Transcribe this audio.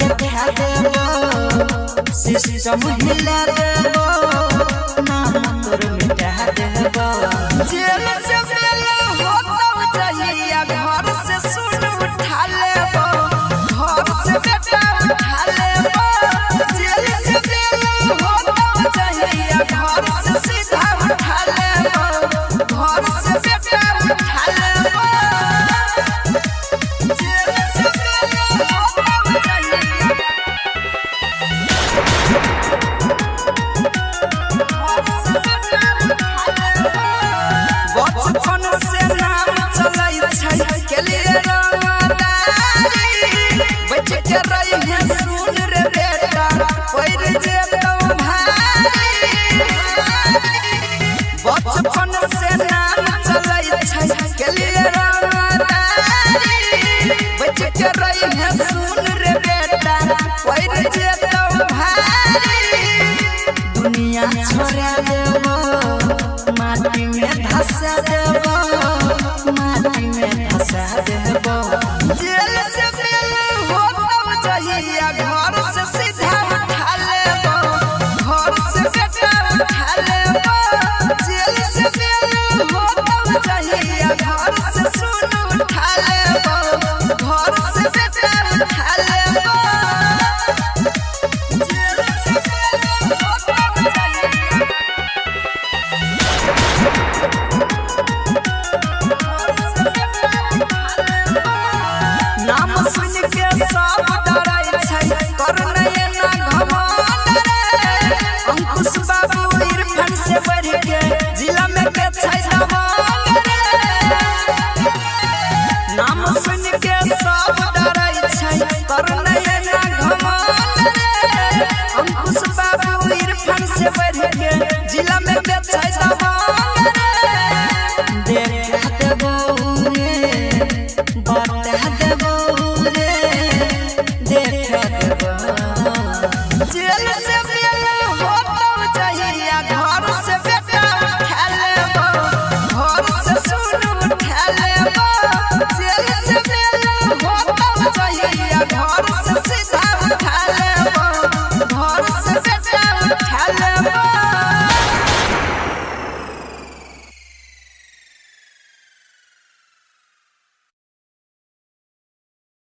देखा देबो सिस्टम हिला देबो नाम तोर मिटा देबो जेल से बेल होतो चाहिए घर से सुन उठा लेबो घर से बेटा उठा लेबो जेल से बेल होतो चाहिए घर से सीधा उठा लेबो घर से बेटा उठा लेबो जेल से बेल होतो चाहिए बचपन से नाम चलै छै के लिए रंगदारी बच के रही है सुन रे बेटा पैर जेबो भारी बचपन से नाम चलै छै के लिए रंगदारी बच के रही है सुन रे बेटा पैर जेबो भारी दुनिया छोड़ा देबो माटी में धसा देबो माटी में धसा देबो जेल से बेल होतो चाहिए घर से सीधा उठा लेबो घर से बेटा उठा लेबो जेल से बेल होतो चाहिए घर से सुन उठा लेबो घर से बेटा उठा लेबो जेल से बेल होतो चाहिए नाम सुन के सब डरै छै कर नए ना घमंड रे अंकुश बाबू इरफान से बढ़ के जिला में के छै दबंग रे नाम सुन के सब डरै छै कर नए ना घमंड रे अंकुश बाबू इरफान से बढ़ के जिला में के छै दबंग रे देखा देबो रे बता देबो रे देखा देबो जेल से